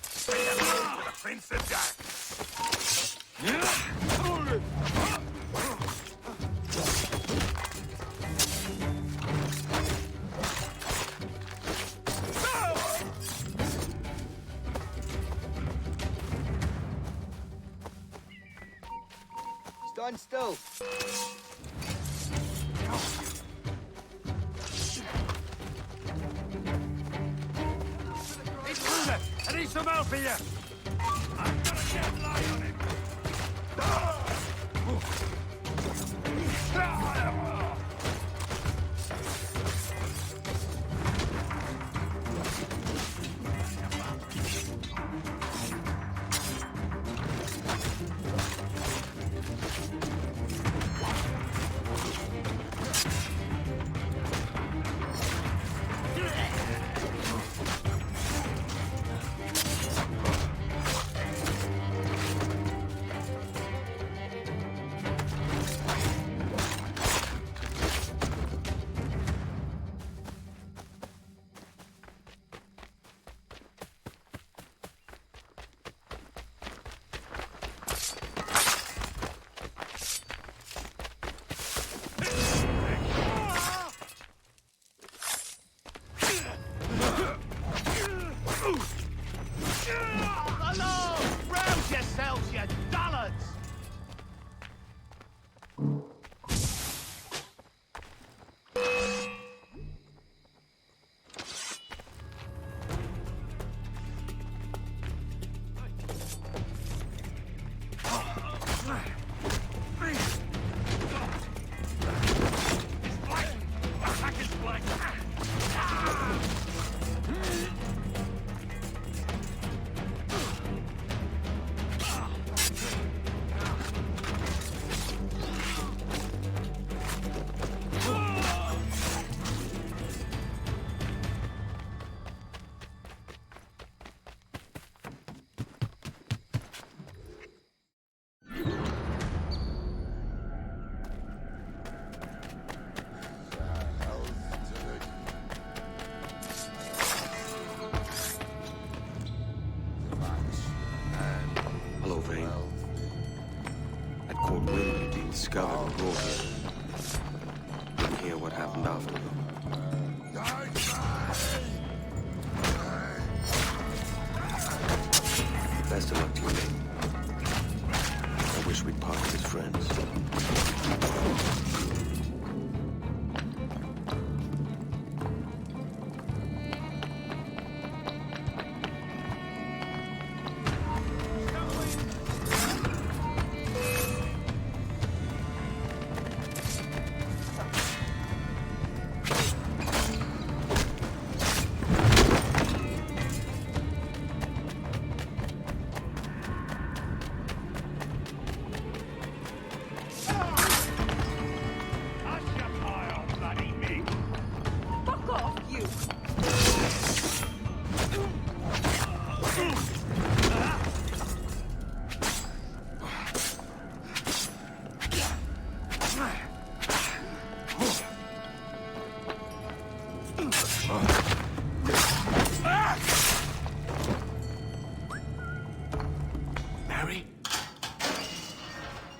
Say hello to the Prince of Darkness. Stand still. He's through there. I need some help here. I've got a dead lie on him. Hello! Rouse yourselves, you dullards! Hello, Vane. I'd caught wind you'd been discovered and brought here. Didn't hear what happened after, though. Best of luck to you, mate. I wish we'd parted as friends.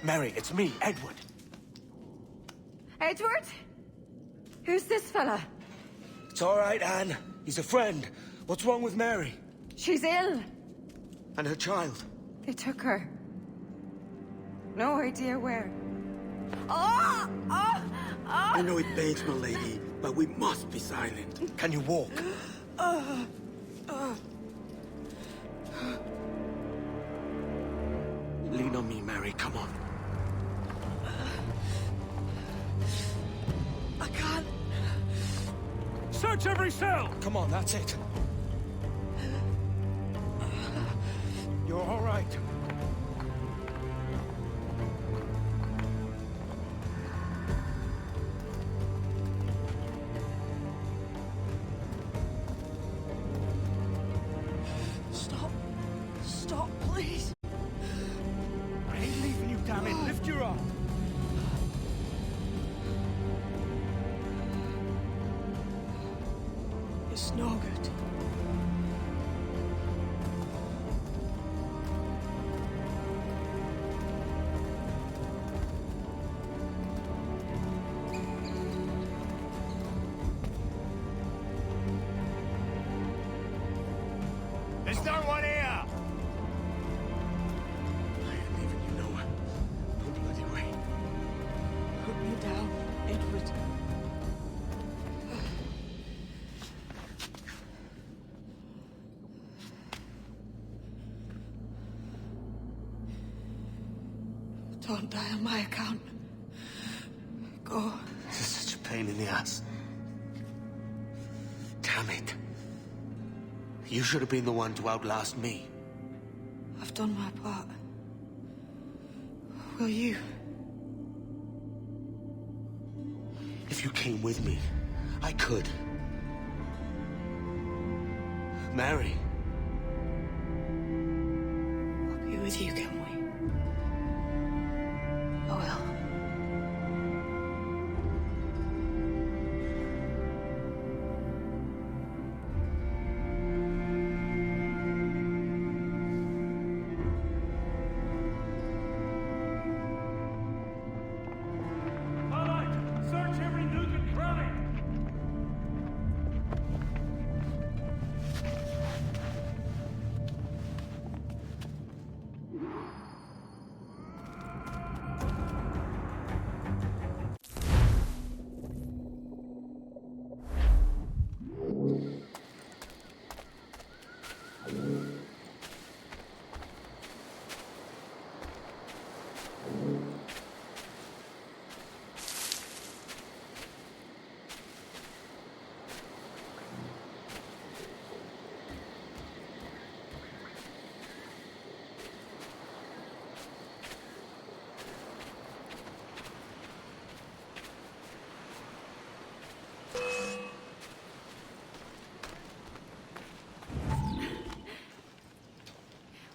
Mary, it's me, Edward. Edward? Who's this fella? It's all right, Anne. He's a friend. What's wrong with Mary? She's ill. And her child? They took her. No idea where. Oh! Oh! Oh! I know it pains my lady, but we must be silent. Can you walk? Lean on me, Mary. Come on. I can't. Search every cell! Come on, that's it. You're all right. Stop. Stop, please. I ain't leaving you, damn it. Lift your arm. It's no good. Don't die on my account. Go. This is such a pain in the ass. Damn it. You should have been the one to outlast me. I've done my part. Will you? If you came with me, I could. Mary. I'll be with you, can we? I will. Search every nook and cranny!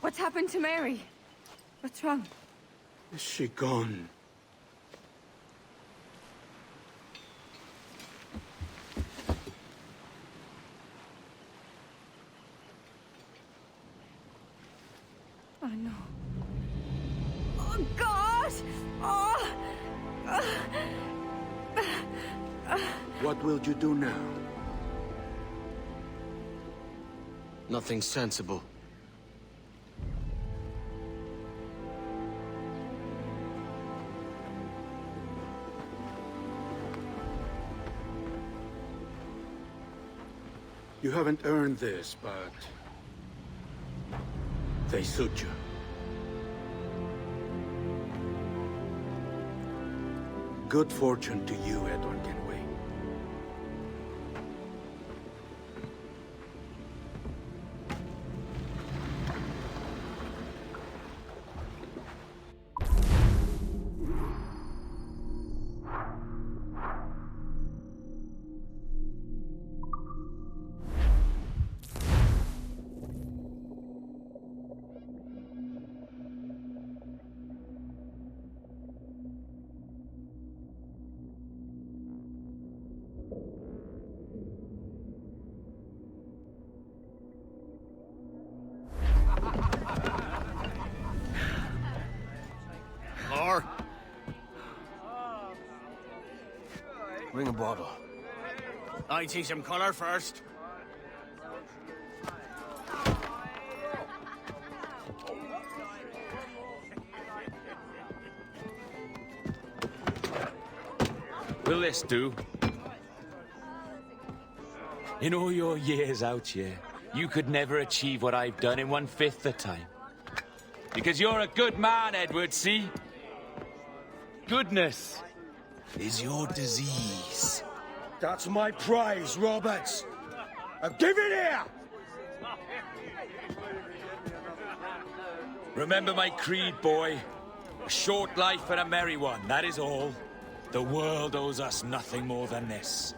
What's happened to Mary? What's wrong? Is she gone? Oh, no. Oh, God! Oh! What will you do now? Nothing sensible. You haven't earned this, but they suit you. Good fortune to you, Edward Kenway. Lore? Bring a bottle. I'd see some color first. Will this do? In all your years out here, you could never achieve what I've done in 1/5 the time. Because you're a good man, Edward, see? Goodness is your disease. That's my prize, Roberts. Now give it here! Remember my creed, boy. A short life and a merry one, that is all. The world owes us nothing more than this.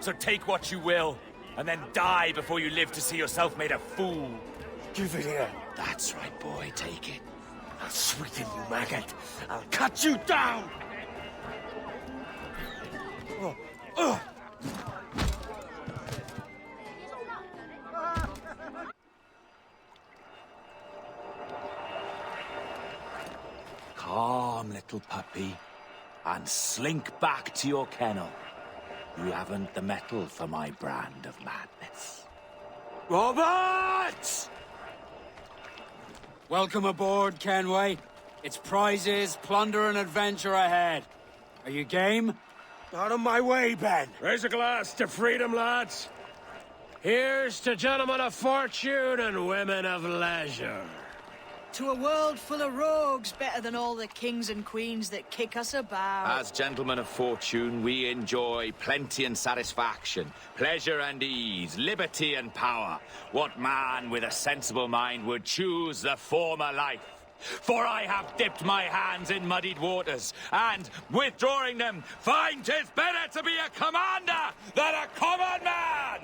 So take what you will, and then die before you live to see yourself made a fool. Give it here. That's right, boy, take it. I'll sweeten you, maggot. I'll cut you down! Calm, little puppy, and slink back to your kennel. You haven't the mettle for my brand of madness. Roberts! Welcome aboard, Kenway. It's prizes, plunder, and adventure ahead. Are you game? Out of my way, Ben. Raise a glass to freedom, lads. Here's to gentlemen of fortune and women of leisure. to a world full of rogues better than all the kings and queens that kick us about. As gentlemen of fortune, we enjoy plenty and satisfaction, pleasure and ease, liberty and power. What man with a sensible mind would choose the former life? For I have dipped my hands in muddied waters, and, withdrawing them, find 'tis better to be a commander than a common man!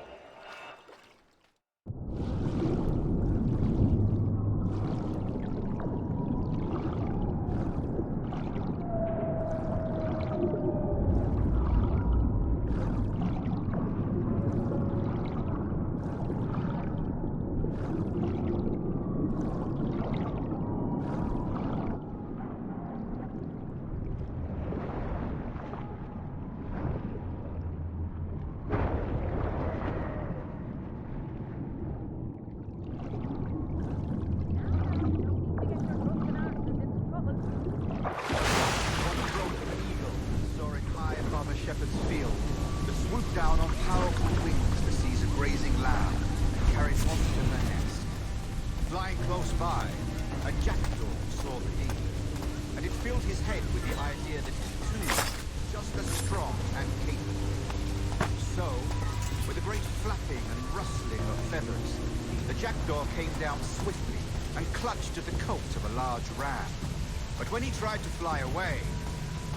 When he tried to fly away,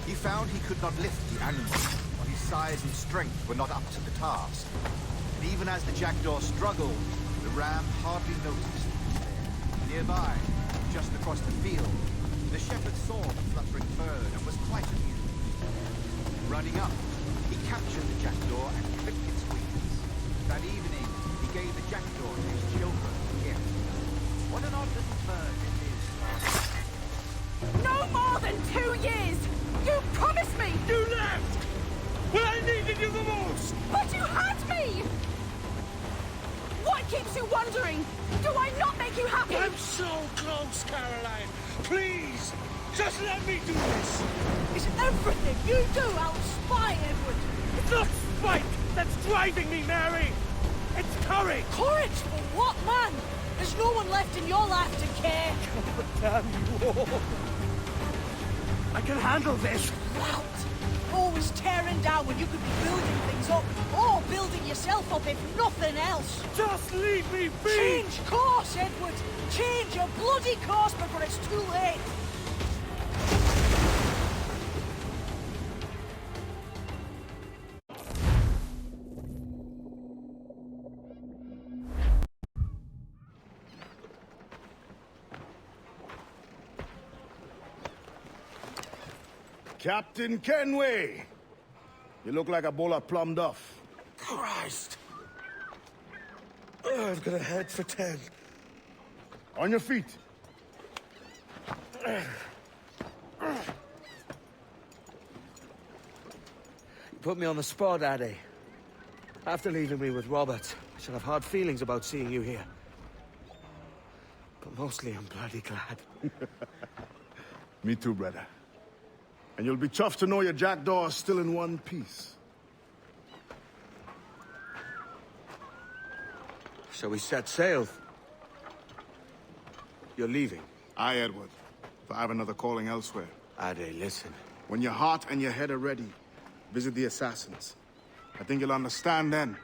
he found he could not lift the animal, for his size and strength were not up to the task. And even as the jackdaw struggled, the ram hardly noticed he was there. Nearby, just across the field, the shepherd saw the fluttering bird and was quite amused. Running up, he captured the jackdaw and clipped its wings. That evening, he gave the jackdaw to his children as a gift. What an odd little bird it is. No more than 2 years! You promised me! You left! When I needed you the most! But you had me! What keeps you wondering? Do I not make you happy? I'm so close, Caroline! Please! Just let me do this! Is everything you do out spy, Edward? It's not spite that's driving me, Mary! It's courage! Courage for what, man? There's no one left in your life to care. God damn you all! I can handle this! Loud! Always tearing down when you could be building things up, or building yourself up if nothing else. Just leave me be! Change course, Edward! Change your bloody course before it's too late! Captain Kenway! You look like a bowl of plum duff. Christ! I've got a head for 10. On your feet. You put me on the spot, Addy. After leaving me with Robert, I should have hard feelings about seeing you here. But mostly I'm bloody glad. Me too, brother. And you'll be chuffed to know your jackdaw is still in one piece. Shall we set sail? You're leaving? Aye, Edward. But I have another calling elsewhere. Ade, listen. When your heart and your head are ready, visit the assassins. I think you'll understand then